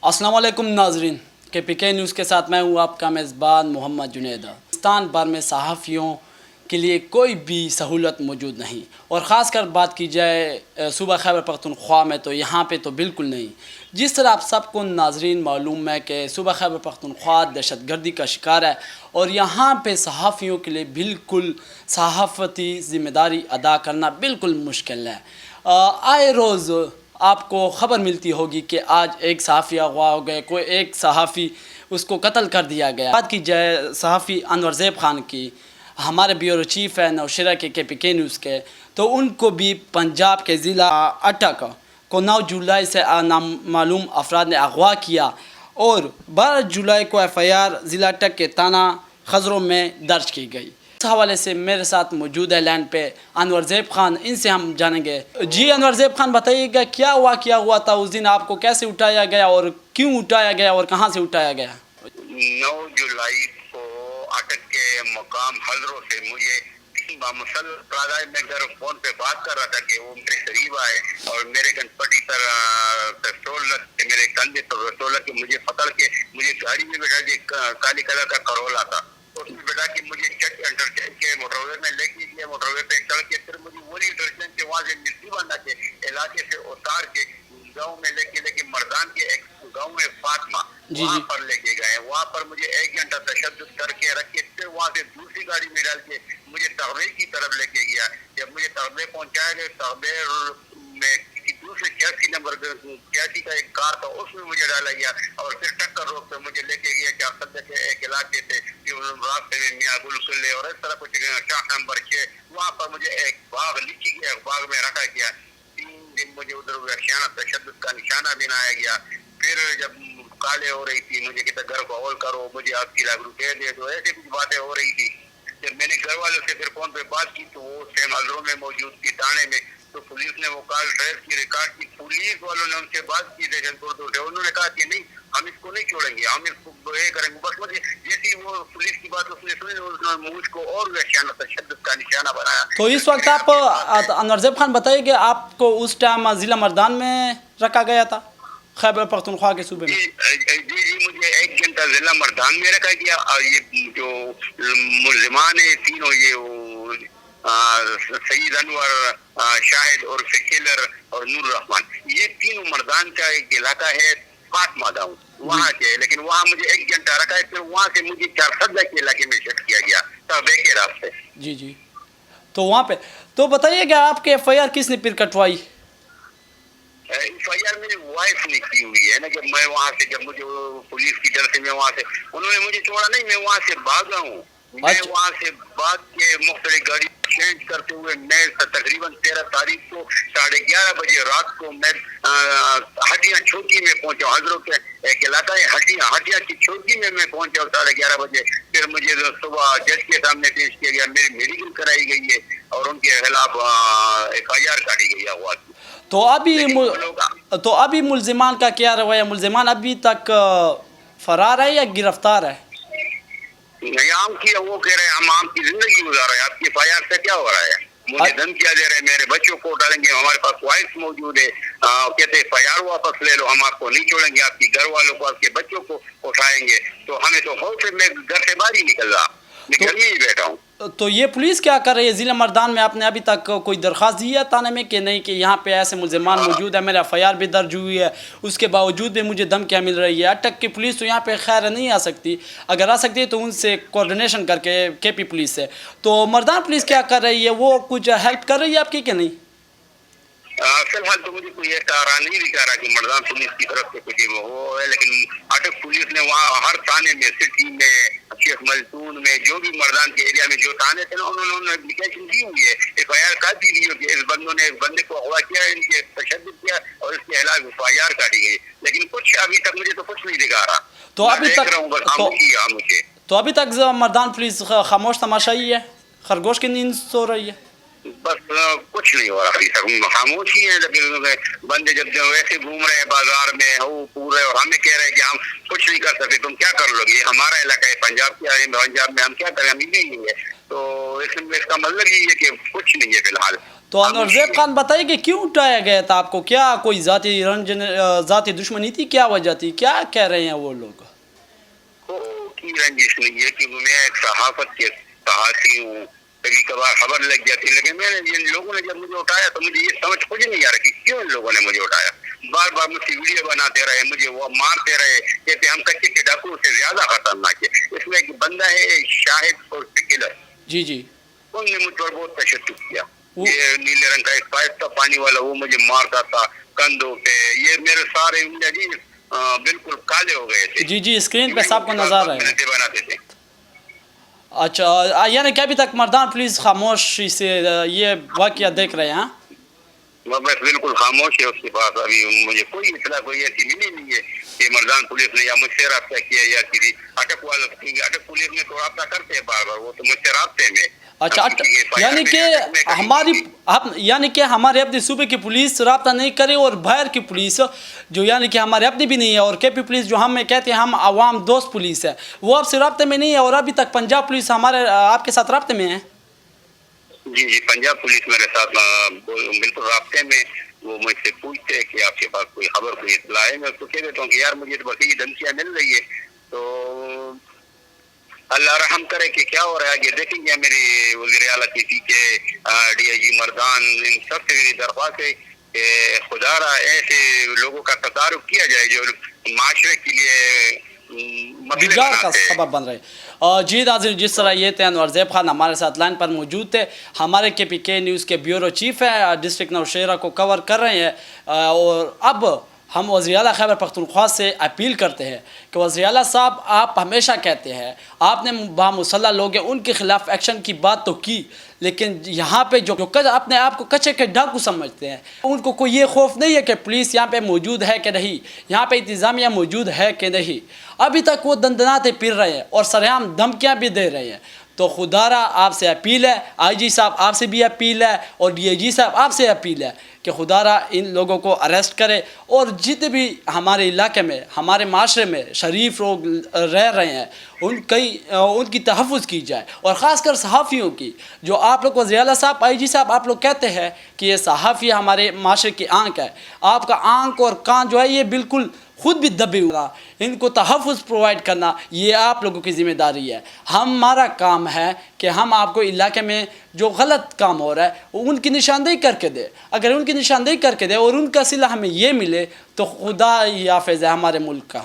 السلام علیکم ناظرین، کے پی کے نیوز کے ساتھ میں ہوں آپ کا میزبان محمد جنید۔ پاکستان بھر میں صحافیوں کے لیے کوئی بھی سہولت موجود نہیں، اور خاص کر بات کی جائے صوبہ خیبر پختونخوا میں تو یہاں پہ تو بالکل نہیں۔ جس طرح آپ سب کو ناظرین معلوم ہے کہ صوبہ خیبر پختونخوا دہشت گردی کا شکار ہے، اور یہاں پہ صحافیوں کے لیے بالکل صحافتی ذمہ داری ادا کرنا بالکل مشکل ہے۔ آئے روز آپ کو خبر ملتی ہوگی کہ آج ایک صحافی اغوا ہو گئے، کوئی ایک صحافی اس کو قتل کر دیا گیا۔ بات کی جائے صحافی انور زیب خان کی، ہمارے بیورو چیف ہے نوشہرہ کے پی کے نیوز کے، تو ان کو بھی پنجاب کے ضلع اٹک کو 9 جولائی سے نامعلوم افراد نے اغوا کیا، اور 12 جولائی کو ایف آئی آر ضلع اٹک کے تھانہ خضروں میں درج کی گئی۔ اس حوالے سے میرے ساتھ موجود ہے لینڈ پہ انور زیب خان، ان سے ہم جانیں گے۔ جی انور زیب خان، بتائیے گا کیا واقعہ ہوا تھا اس دن، آپ کو کیسے اٹھایا گیا اور کیوں اٹھایا گیا اور کہاں سے اٹھایا گیا؟ 9 جولائی کو اٹک کے مقام حضروں سے مجھے میں گھر فون پہ بات کر رہا تھا کہ وہ میرے قریب آئے اور میرے گن پٹی پر پستول رکھ کے، میرے کندھے پر پستول رکھ کے مجھے پکڑ کے مجھے گاڑی میں بیٹھا کے، کالی کلر کا کرولا تھا، اس میں بیٹھا کے مجھے انٹرچینج کے موٹر وے میں لے کے گیا، موٹر وے پہ چڑھ کے پھر مجھے وہی انٹرچینج کے وہاں سے مٹی بنا کے علاقے سے اتار کے گاؤں میں لے کے مردان کے ایک گاؤں میں فاطمہ وہاں پر لے کے گئے۔ وہاں پر مجھے 1 گھنٹہ تشدد کر کے رکھ کے پھر وہاں سے دوسری گاڑی میں ڈال کے مجھے تغبے کی طرف لے کے گیا۔ جب مجھے تغبے پہنچایا گیا، تغبے میں کسی دوسرے 86 نمبر 86 کا ایک کار تھا، اس میں مجھے ڈالا گیا، اور پھر ٹکر روڈ پہ مجھے لے کے گیا جعفر کے ایک علاقے سے جو راستے میں میاں گل قلعے اور اس طرح کچھ شاہ نمبر 6، وہاں پر مجھے ایک باغ لکھی گیا، باغ میں رکھا گیا۔ 3 دن مجھے ادھر وحشیانہ تشدد کا نشانہ بنایا گیا۔ پھر جب کالے ہو رہی تھی، مجھے کہتا گھر کو ہول کرو، مجھے آپ کی لاکھ روپے دے دو، ایسے کچھ باتیں ہو رہی تھی۔ جب میں نے گھر والوں سے پھر فون پہ بات کی تو وہ سیم حضروں میں موجود تھی تھانے میں، تو پولیس نے وہ کال ٹریس کی، ریکارڈ کی، پولیس والوں نے ان سے بات کی انہوں نے کہا کہ نہیں، ہم اس کو نہیں چھوڑیں گے، ہم اس کو یہ کریں گے۔ بس مجھے جیسی وہ پولیس کی بات اس نے سنی، انہوں نے مجھ کو اور وحشیانہ تشدد کا نشانہ بنایا۔ تو اس وقت آپ انور زیب خان بتائیے کہ آپ کو اس ٹائم ضلع مردان میں رکھا گیا تھا، خیبر پختونخوا کے صوبے میں؟ جی مجھے 1 گھنٹہ ضلع مردان میں رکھا گیا، اور یہ جو ملزمان ہیں تینوں، یہ سید انور، شاہد اور کلر اور نور الرحمان، یہ تینوں مردان کا ایک علاقہ ہے فاطمہ گاؤں، وہاں کے، لیکن وہاں مجھے 1 گھنٹہ رکھا ہے، پھر وہاں سے مجھے چارسدہ کے علاقے میں شفٹ کیا گیا تابع کے راستے۔ جی تو وہاں پہ تو بتائیے کہ آپ کے ایف آئی آر کس نے پھر کٹوائی؟ ایف آئی آر میری وائف نے کی ہوئی ہے نا، جب میں وہاں سے، جب مجھے پولیس کی ڈر سے میں وہاں سے، انہوں نے مجھے چھوڑا نہیں، میں وہاں سے بھاگا ہوں، میں وہاں سے بھاگ کے مختلف گاڑی چینج کرتے ہوئے میں تقریباً 13 تاریخ کو 11:30 بجے رات کو میں ہٹیاں چوکی میں پہنچا، حضروں کے ایک علاقہ ہے ہٹیاں کی چوکی میں پہنچا 11:30 بجے۔ پھر مجھے صبح جج کے سامنے پیش کیا گیا، میری میڈیکل کرائی گئی ہے اور ان کے خلاف ایف آئی آر کاٹی گئی ہے۔ تو ابھی ملزمان کا کیا رویہ؟ ملزمان ابھی تک فرار ہے یا گرفتار ہے؟ نہیں، عام کی وہ کہہ رہے ہیں ہم عام کی زندگی گزار رہے ہیں، آپ کی ایف آئی آر سے کیا ہو رہا ہے؟ مجھے دھمکیاں دے رہے ہیں، میرے بچوں کو اٹھالیں گے، ہمارے پاس وائس موجود ہے، کہتے ہیں ایف آئی آر واپس لے لو، ہم آپ کو نہیں چھوڑیں گے، آپ کے گھر والوں کو، آپ کے بچوں کو اٹھائیں گے۔ تو ہمیں تو خوف سے میں گھر سے باہر ہی نکل رہا، میں گھر میں ہی بیٹھا ہوں۔ تو یہ پولیس کیا کر رہی ہے ضلع مردان میں؟ آپ نے ابھی تک کوئی درخواست دی ہے تھانے میں کہ نہیں کہ یہاں پہ ایسے ملزمان موجود ہیں، میرا ایف آئی آر بھی درج ہوئی ہے، اس کے باوجود بھی مجھے دھمکیاں مل رہی ہے؟ اٹک کی پولیس تو یہاں پہ خیر نہیں آ سکتی، اگر آ سکتی ہے تو ان سے کوارڈینیشن کر کے پی پولیس سے۔ تو مردان پولیس کیا کر رہی ہے؟ وہ کچھ ہیلپ کر رہی ہے آپ کی کہ نہیں؟ فی الحال تو مجھے کوئی ایسا نہیں دکھا رہا کہ مردان پولیس کی طرف سے کچھ وہ ہے، لیکن اٹک پولیس نے وہاں ہر تھانے میں، سٹی میں، شیخ ملتون میں، جو بھی مردان کے ایریا میں جو تھانے تھے نا، انہوں نے اپلیکیشن دی ہوئی ہے، ایف آئی آر کاٹی دی ہوئی ہے، اس بندوں نے ایک بندے کو اغوا کیا، ان کے تشدد کیا اور اس کے خلاف ایف آئی آر کاٹی گئی، لیکن کچھ ابھی تک مجھے تو کچھ نہیں دکھا رہا۔ تو ابھی تک مردان پولیس خاموش تماشائی ہے، خرگوش کی نیند سو رہی ہے؟ بس کچھ نہیں ہو رہا ابھی تک، خاموشی ہے، لیکن بندے جب ویسے گھوم رہے ہیں بازار میں پورے، اور ہمیں کہہ رہے ہیں کہ ہم کچھ نہیں کر سکتے، تم کیا کر لو گے، ہمارا علاقہ ہے، پنجاب میں ہم کیا کریں، ہم نہیں ہے، تو اس کا مطلب یہ ہے کہ کچھ نہیں ہے فی الحال۔ تو انور زیب خان بتائیے کہ کیوں اٹھایا گیا تھا آپ کو؟ کیا کوئی ذاتی دشمنی تھی؟ کیا وجہ تھی؟ کیا کہہ رہے ہیں وہ لوگ؟ کی رنجش نہیں ہے کہ میں ایک صحافت کے صحافی ہوں، کبھی کبھار خبر لگ جاتی، لیکن میں نے جن لوگوں نے جب مجھے اٹھایا تو مجھے یہ سمجھ کچھ نہیں آ رہا کہ کیوں ان لوگوں نے مجھے اٹھایا۔ بار بار مجھ سے ویڈیو بناتے رہے، مجھے وہ مارتے رہے، کہتے ہم کچے کے ڈاکو سے زیادہ خطرناک ہے۔ اس میں ایک بندہ ہے شاہد اور ٹکلر، جی جی، ان نے مجھ پر بہت تشدد کیا۔ یہ نیلے رنگ کا ایک پائپ تھا پانی والا، وہ مجھے مارتا تھا کندھوں پہ، یہ میرے سارے جی بالکل کالے ہو گئے تھے۔ جی جی، اسکرین پہ سب کو نظر ہے۔ بناتے تھے۔ اچھا، یعنی کہ ابھی تک مردان پولیس خاموشی سے یہ واقعہ دیکھ رہے ہیں؟ بس بالکل خاموش ہے اس کے پاس، ابھی مجھے کوئی اطلاع کوئی ایسی ملی نہیں ہے کہ مردان پولیس نے یا مجھ سے رابطہ کیا یا کسی اٹک والوں، کیونکہ اٹک پولیس میں تو رابطہ کرتے ہیں بار بار، وہ تو مجھ سے رابطے میں۔ اچھا، یعنی کہ ہمارے اپنے صوبے کی پولیس رابطہ نہیں کرے اور باہر کی پولیس جو یعنی کہ ہمارے اپنی بھی نہیں ہے، اور کے پی پولیس جو ہمیں کہتے ہیں ہم عوام دوست پولیس ہے، وہ آپ سے رابطے میں نہیں ہے، اور ابھی تک پنجاب پولیس آپ کے ساتھ رابطے میں ہے؟ جی جی، پنجاب پولیس میرے ساتھ بالکل رابطے میں، وہ مجھ سے پوچھتے ہیں کہ آپ کے پاس کوئی خبر کوئی اطلاع ہے، میں اس کو کہہ دیتا ہوں کہ یار مجھے تو بس یہ دھمکیاں مل رہی ہے، تو اللہ رحم کرے کہ کیا ہو رہا ہے آگے دیکھیں گے۔ میری وزیر اعلیٰ کی ٹی کے ڈی آئی جی مردان، ان سب سے میری درخواست ہے کہ خدا را ایسے لوگوں کا تدارک کیا جائے جو معاشرے کے لیے بگاڑ کا سبب بن رہے۔ جی ناظرین، جس طرح یہ تھے انور زیب خان ہمارے ساتھ لائن پر موجود تھے، ہمارے کے پی کے نیوز کے بیورو چیف ہیں، ڈسٹرکٹ نوشہرہ کو کور کر رہے ہیں، اور اب ہم وزیر اعلیٰ خیبر پختونخوا سے اپیل کرتے ہیں کہ وزیر اعلیٰ صاحب، آپ ہمیشہ کہتے ہیں آپ نے بامسلح لوگ ہیں ان کے خلاف ایکشن کی بات تو کی، لیکن یہاں پہ جو اپنے آپ کو کچے کے ڈاکو سمجھتے ہیں، ان کو کوئی یہ خوف نہیں ہے کہ پولیس یہاں پہ موجود ہے کہ نہیں، یہاں پہ انتظامیہ موجود ہے کہ نہیں۔ ابھی تک وہ دندناتے پھر رہے ہیں اور سرعام دھمکیاں بھی دے رہے ہیں۔ تو خدا را آپ سے اپیل ہے، آئی جی صاحب آپ سے بھی اپیل ہے، اور ڈی اے جی صاحب آپ سے اپیل ہے کہ خدا را ان لوگوں کو اریسٹ کرے، اور جتنے بھی ہمارے علاقے میں ہمارے معاشرے میں شریف لوگ رہ رہے ہیں ان کی تحفظ کی جائے، اور خاص کر صحافیوں کی، جو آپ لوگ وزیر اعلیٰ صاحب، آئی جی صاحب، آپ لوگ کہتے ہیں کہ یہ صحافی ہمارے معاشرے کی آنکھ ہے، آپ کا آنکھ اور کان جو ہے یہ بالکل خود بھی دبے ہوگا، ان کو تحفظ پرووائڈ کرنا یہ آپ لوگوں کی ذمہ داری ہے۔ ہمارا کام ہے کہ ہم آپ کو علاقے میں جو غلط کام ہو رہا ہے ان کی نشاندہی کر کے دے، اگر ان کی نشاندہی کر کے دے اور ان کا صلہ ہمیں یہ ملے تو خدا ہی حافظ ہے ہمارے ملک کا۔